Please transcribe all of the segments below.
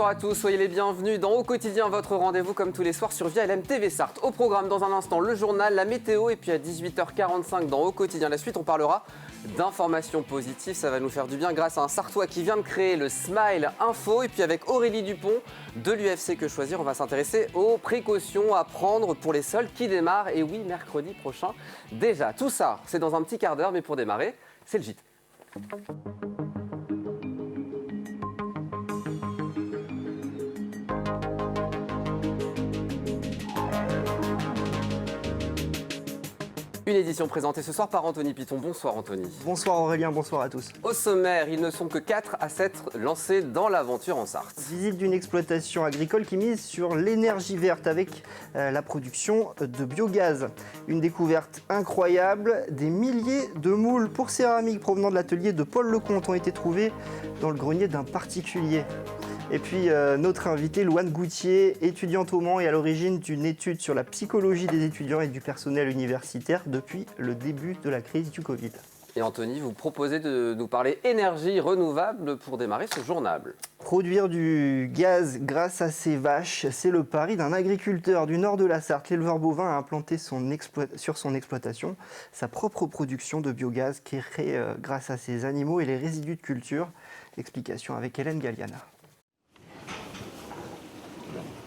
Bonsoir à tous, soyez les bienvenus dans Au Quotidien, votre rendez-vous comme tous les soirs sur VLM TV Sarthe. Au programme, dans un instant, le journal, la météo et puis à 18h45 dans Au Quotidien la suite, on parlera d'informations positives. Ça va nous faire du bien grâce à un Sartois qui vient de créer le Smile Info. Et puis avec Aurélie Dupont de l'UFC Que Choisir, on va s'intéresser aux précautions à prendre pour les soldes qui démarrent. Et oui, mercredi prochain déjà. Tout ça, c'est dans un petit quart d'heure, mais pour démarrer, c'est le JT. Une édition présentée ce soir par Anthony Piton. Bonsoir Anthony. Bonsoir Aurélien, bonsoir à tous. Au sommaire, ils ne sont que 4 à s'être lancés dans l'aventure en Sarthe. Visite d'une exploitation agricole qui mise sur l'énergie verte avec la production de biogaz. Une découverte incroyable, des milliers de moules pour céramique provenant de l'atelier de Paul Lecomte ont été trouvés dans le grenier d'un particulier. Et puis notre invitée, Louane Goutier, étudiante au Mans et à l'origine d'une étude sur la psychologie des étudiants et du personnel universitaire depuis le début de la crise du Covid. Et Anthony, vous proposez de nous parler énergie renouvelable pour démarrer ce journal. Produire du gaz grâce à ses vaches, c'est le pari d'un agriculteur du nord de la Sarthe. L'éleveur bovin a implanté sur son exploitation sa propre production de biogaz créée grâce à ses animaux et les résidus de culture. Explication avec Hélène Galliana.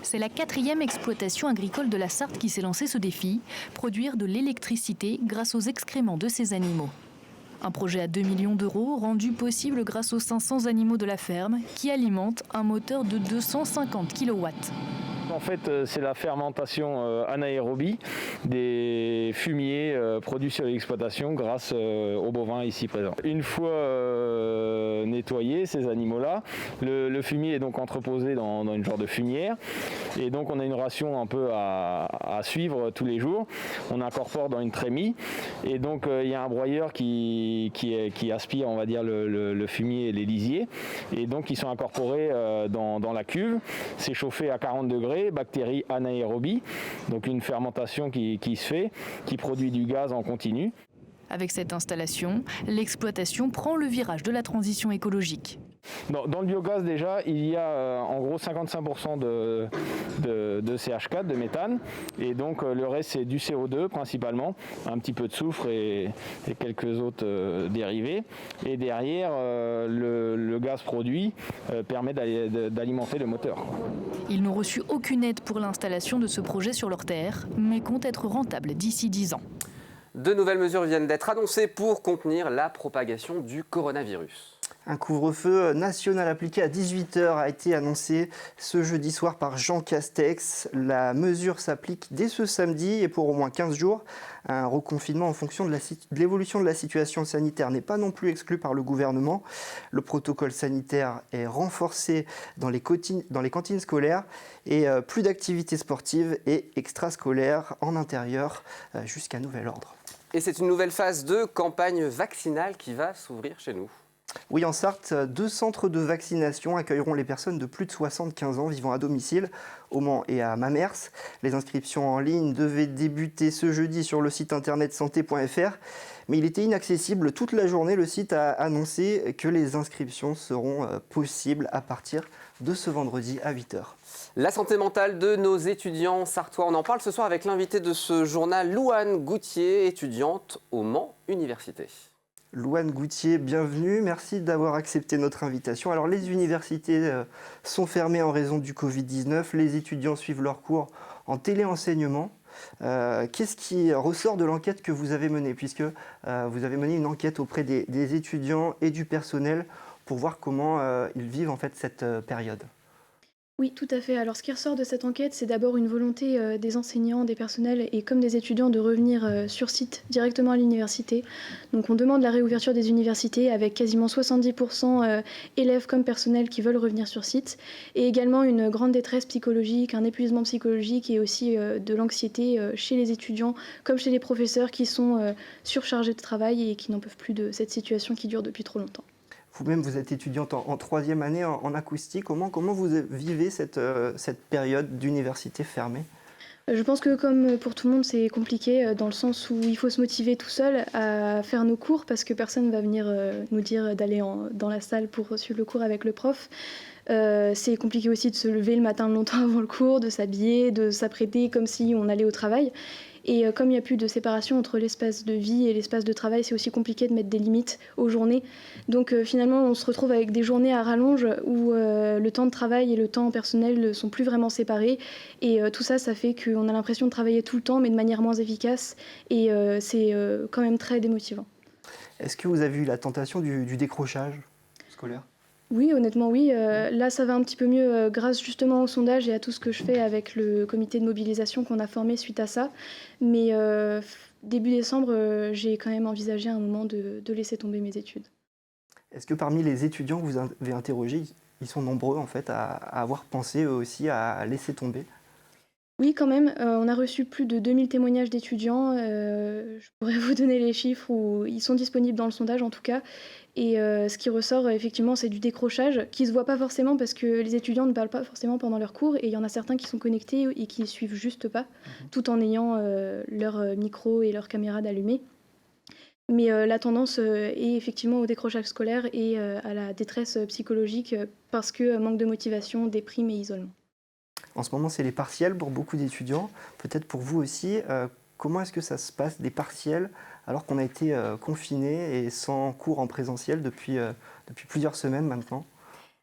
C'est la 4e exploitation agricole de la Sarthe qui s'est lancée ce défi, produire de l'électricité grâce aux excréments de ses animaux. Un projet à 2 millions d'euros rendu possible grâce aux 500 animaux de la ferme qui alimentent un moteur de 250 kW. En fait, c'est la fermentation anaérobie des fumiers produits sur l'exploitation grâce aux bovins ici présents. Une fois nettoyés, ces animaux-là, le fumier est donc entreposé dans une genre de fumière. Et donc on a une ration un peu à suivre tous les jours. On incorpore dans une trémie. Et donc il y a un broyeur qui aspire, on va dire, le fumier et les lisiers. Et donc ils sont incorporés dans la cuve. C'est chauffé à 40 degrés. Bactéries anaérobie, donc une fermentation qui se fait, qui produit du gaz en continu. Avec cette installation, l'exploitation prend le virage de la transition écologique. Dans le biogaz déjà, il y a en gros 55% de CH4, de méthane, et donc le reste c'est du CO2 principalement, un petit peu de soufre et quelques autres dérivés. Et derrière, le gaz produit permet d'alimenter le moteur. Ils n'ont reçu aucune aide pour l'installation de ce projet sur leur terre, mais comptent être rentables d'ici 10 ans. De nouvelles mesures viennent d'être annoncées pour contenir la propagation du coronavirus. Un couvre-feu national appliqué à 18h a été annoncé ce jeudi soir par Jean Castex. La mesure s'applique dès ce samedi et pour au moins 15 jours. Un reconfinement en fonction de l'évolution de la situation sanitaire n'est pas non plus exclu par le gouvernement. Le protocole sanitaire est renforcé dans les cantines scolaires et plus d'activités sportives et extrascolaires en intérieur jusqu'à nouvel ordre. Et c'est une nouvelle phase de campagne vaccinale qui va s'ouvrir chez nous. Oui, en Sarthe, 2 centres de vaccination accueilleront les personnes de plus de 75 ans vivant à domicile, au Mans et à Mamers. Les inscriptions en ligne devaient débuter ce jeudi sur le site internet santé.fr, mais il était inaccessible toute la journée. Le site a annoncé que les inscriptions seront possibles à partir de ce vendredi à 8h. La santé mentale de nos étudiants sartois, on en parle ce soir avec l'invité de ce journal, Louane Goutier, étudiante au Mans Université. Louane Goutier, bienvenue. Merci d'avoir accepté notre invitation. Alors, les universités sont fermées en raison du Covid-19. Les étudiants suivent leurs cours en téléenseignement. Qu'est-ce qui ressort de l'enquête que vous avez menée, puisque vous avez mené une enquête auprès des étudiants et du personnel pour voir comment ils vivent en fait cette période? Oui, tout à fait. Alors, ce qui ressort de cette enquête, c'est d'abord une volonté des enseignants, des personnels et comme des étudiants de revenir sur site directement à l'université. Donc, on demande la réouverture des universités avec quasiment 70% élèves comme personnel qui veulent revenir sur site et également une grande détresse psychologique, un épuisement psychologique et aussi de l'anxiété chez les étudiants comme chez les professeurs qui sont surchargés de travail et qui n'en peuvent plus de cette situation qui dure depuis trop longtemps. Vous-même, vous êtes étudiante en 3e année en acoustique. Comment vous vivez cette période d'université fermée? Je pense que comme pour tout le monde, c'est compliqué dans le sens où il faut se motiver tout seul à faire nos cours parce que personne ne va venir nous dire d'aller dans la salle pour suivre le cours avec le prof. C'est compliqué aussi de se lever le matin longtemps avant le cours, de s'habiller, de s'apprêter comme si on allait au travail. Et comme il n'y a plus de séparation entre l'espace de vie et l'espace de travail, c'est aussi compliqué de mettre des limites aux journées. Donc finalement, on se retrouve avec des journées à rallonge où le temps de travail et le temps personnel ne sont plus vraiment séparés. Et tout ça, ça fait qu'on a l'impression de travailler tout le temps, mais de manière moins efficace. Et c'est quand même très démotivant. Est-ce que vous avez eu la tentation du décrochage scolaire ? Oui, honnêtement, oui. Là, ça va un petit peu mieux grâce justement au sondage et à tout ce que je fais avec le comité de mobilisation qu'on a formé suite à ça. Mais début décembre, j'ai quand même envisagé à un moment de laisser tomber mes études. Est-ce que parmi les étudiants que vous avez interrogés, ils sont nombreux en fait à avoir pensé eux aussi à laisser tomber ? Oui, quand même. On a reçu plus de 2000 témoignages d'étudiants. Je pourrais vous donner les chiffres où ils sont disponibles dans le sondage en tout cas. Et ce qui ressort effectivement, c'est du décrochage qui ne se voit pas forcément parce que les étudiants ne parlent pas forcément pendant leurs cours et il y en a certains qui sont connectés et qui ne suivent juste pas, tout en ayant leur micro et leur caméra d'allumée. Mais la tendance est effectivement au décrochage scolaire et à la détresse psychologique parce que manque de motivation, déprime et isolement. En ce moment, c'est les partiels pour beaucoup d'étudiants. Peut-être pour vous aussi. Comment est-ce que ça se passe, des partiels, alors qu'on a été confinés et sans cours en présentiel depuis plusieurs semaines maintenant ?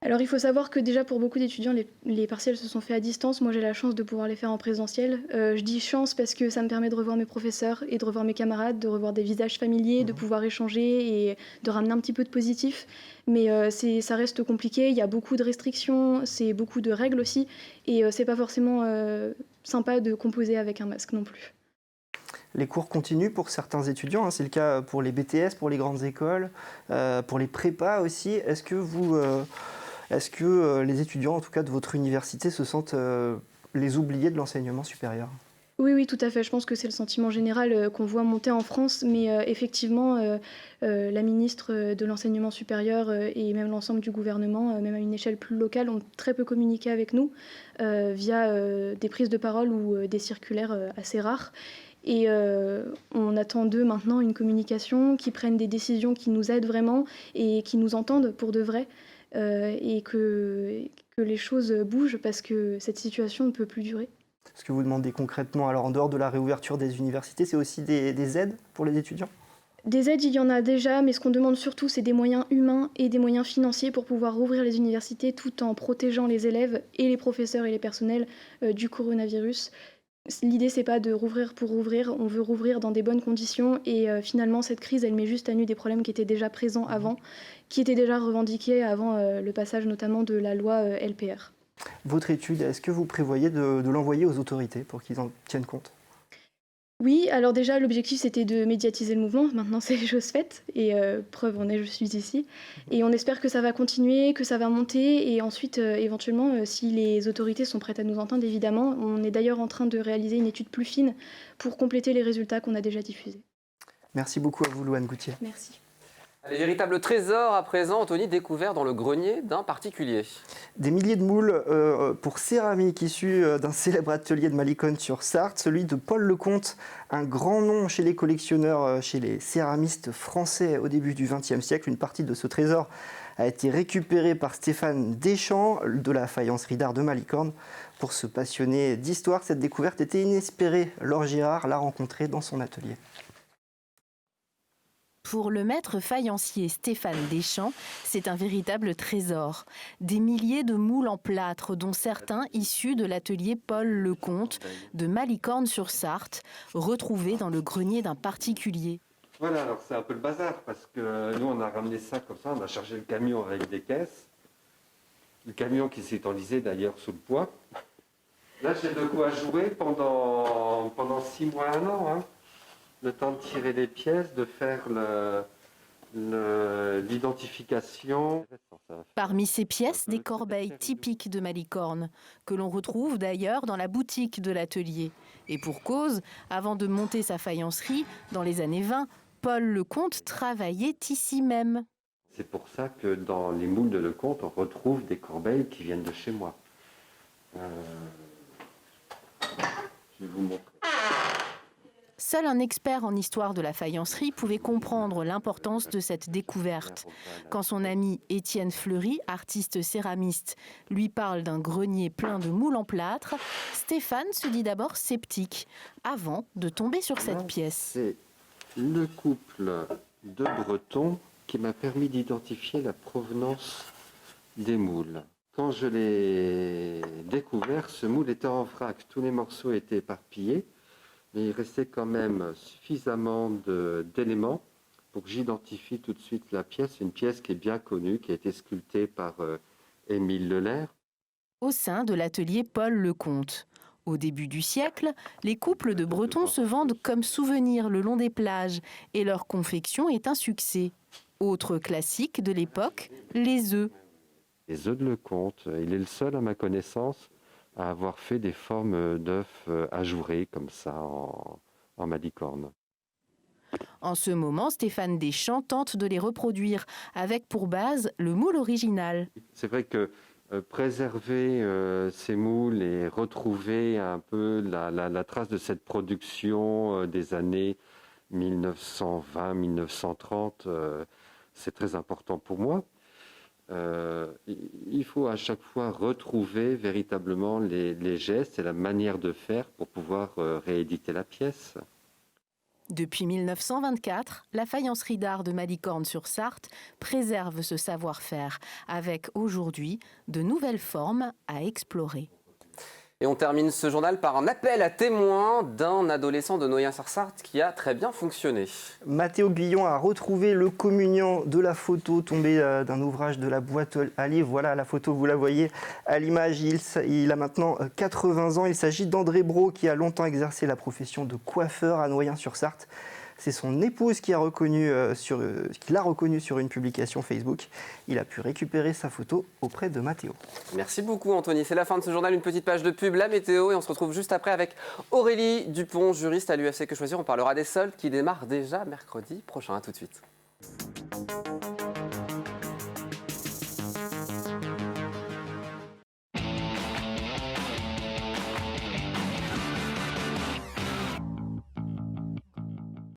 Alors il faut savoir que déjà pour beaucoup d'étudiants, les partiels se sont faits à distance. Moi j'ai la chance de pouvoir les faire en présentiel. Je dis chance parce que ça me permet de revoir mes professeurs et de revoir mes camarades, de revoir des visages familiers, de pouvoir échanger et de ramener un petit peu de positif. Mais ça reste compliqué, il y a beaucoup de restrictions, c'est beaucoup de règles aussi. Et c'est pas forcément sympa de composer avec un masque non plus. Les cours continuent pour certains étudiants, hein, c'est le cas pour les BTS, pour les grandes écoles, pour les prépas aussi. Est-ce que les étudiants, en tout cas de votre université, se sentent les oubliés de l'enseignement supérieur ? Oui, tout à fait. Je pense que c'est le sentiment général qu'on voit monter en France. Mais effectivement, la ministre de l'Enseignement supérieur et même l'ensemble du gouvernement, même à une échelle plus locale, ont très peu communiqué avec nous via des prises de parole ou des circulaires assez rares. Et on attend d'eux maintenant une communication, qui prennent des décisions qui nous aident vraiment et qui nous entendent pour de vrai. Et que les choses bougent parce que cette situation ne peut plus durer. Ce que vous demandez concrètement, alors en dehors de la réouverture des universités, c'est aussi des aides pour les étudiants ? Des aides, il y en a déjà, mais ce qu'on demande surtout, c'est des moyens humains et des moyens financiers pour pouvoir rouvrir les universités tout en protégeant les élèves et les professeurs et les personnels du coronavirus. L'idée, c'est pas de rouvrir pour rouvrir, on veut rouvrir dans des bonnes conditions et finalement, cette crise, elle met juste à nu des problèmes qui étaient déjà présents avant, qui étaient déjà revendiqués avant le passage notamment de la loi LPR. Votre étude, est-ce que vous prévoyez de l'envoyer aux autorités pour qu'ils en tiennent compte ? Oui, alors déjà, l'objectif, c'était de médiatiser le mouvement. Maintenant, c'est chose faite. Et preuve en est, je suis ici. Et on espère que ça va continuer, que ça va monter. Et ensuite, éventuellement, si les autorités sont prêtes à nous entendre, évidemment. On est d'ailleurs en train de réaliser une étude plus fine pour compléter les résultats qu'on a déjà diffusés. Merci beaucoup à vous, Louane Goutier. Merci. Les véritables trésors à présent, Anthony, découverts dans le grenier d'un particulier. Des milliers de moules pour céramique issus d'un célèbre atelier de Maliconne-sur-Sarthe, celui de Paul Lecomte, un grand nom chez les collectionneurs, chez les céramistes français au début du XXe siècle. Une partie de ce trésor a été récupérée par Stéphane Deschamps de la faïencerie d'art de Malicorne. Pour se passionner d'histoire, cette découverte était inespérée. Laure Girard l'a rencontré dans son atelier. Pour le maître faïencier Stéphane Deschamps, c'est un véritable trésor. Des milliers de moules en plâtre, dont certains issus de l'atelier Paul Lecomte de Malicorne-sur-Sarthe, retrouvés dans le grenier d'un particulier. Voilà, alors c'est un peu le bazar, parce que nous on a ramené ça comme ça, on a chargé le camion avec des caisses. Le camion qui s'est enlisé d'ailleurs sous le poids. Là j'ai de quoi jouer pendant 6 mois, 1 an. Hein. Le temps de tirer les pièces, de faire l'identification. Parmi ces pièces, des corbeilles typiques de Malicorne, que l'on retrouve d'ailleurs dans la boutique de l'atelier. Et pour cause, avant de monter sa faïencerie, dans les années 20, Paul Lecomte travaillait ici même. C'est pour ça que dans les moules de Lecomte, on retrouve des corbeilles qui viennent de chez moi. Je vais vous montrer. Seul un expert en histoire de la faïencerie pouvait comprendre l'importance de cette découverte. Quand son ami Étienne Fleury, artiste céramiste, lui parle d'un grenier plein de moules en plâtre, Stéphane se dit d'abord sceptique, avant de tomber sur cette pièce. C'est le couple de Bretons qui m'a permis d'identifier la provenance des moules. Quand je l'ai découvert, ce moule était en vrac. Tous les morceaux étaient éparpillés, mais il restait quand même suffisamment d'éléments pour que j'identifie tout de suite la pièce. Une pièce qui est bien connue, qui a été sculptée par Émile Lelaire. Au sein de l'atelier Paul Lecomte. Au début du siècle, les couples de Bretons se vendent comme souvenirs le long des plages et leur confection est un succès. Autre classique de l'époque, les œufs. Les œufs de Lecomte, il est le seul à ma connaissance à avoir fait des formes d'œufs ajourés comme ça en malicorne. En ce moment, Stéphane Deschamps tente de les reproduire avec pour base le moule original. C'est vrai que préserver ces moules et retrouver un peu la trace de cette production des années 1920-1930, c'est très important pour moi. Il faut à chaque fois retrouver véritablement les gestes et la manière de faire pour pouvoir rééditer la pièce. Depuis 1924, la faïencerie d'art de Malicorne-sur-Sarthe préserve ce savoir-faire, avec aujourd'hui de nouvelles formes à explorer. Et on termine ce journal par un appel à témoins d'un adolescent de Noyen-sur-Sarthe qui a très bien fonctionné. Mathéo Guillon a retrouvé le communiant de la photo tombée d'un ouvrage de la boîte à livres. Voilà la photo, vous la voyez à l'image. Il a maintenant 80 ans. Il s'agit d'André Brault qui a longtemps exercé la profession de coiffeur à Noyen-sur-Sarthe. C'est son épouse qui l'a reconnu sur une publication Facebook. Il a pu récupérer sa photo auprès de Mathéo. Merci beaucoup Anthony. C'est la fin de ce journal. Une petite page de pub, la météo. Et on se retrouve juste après avec Aurélie Dupont, juriste à l'UFC Que Choisir. On parlera des soldes qui démarrent déjà mercredi prochain. À tout de suite.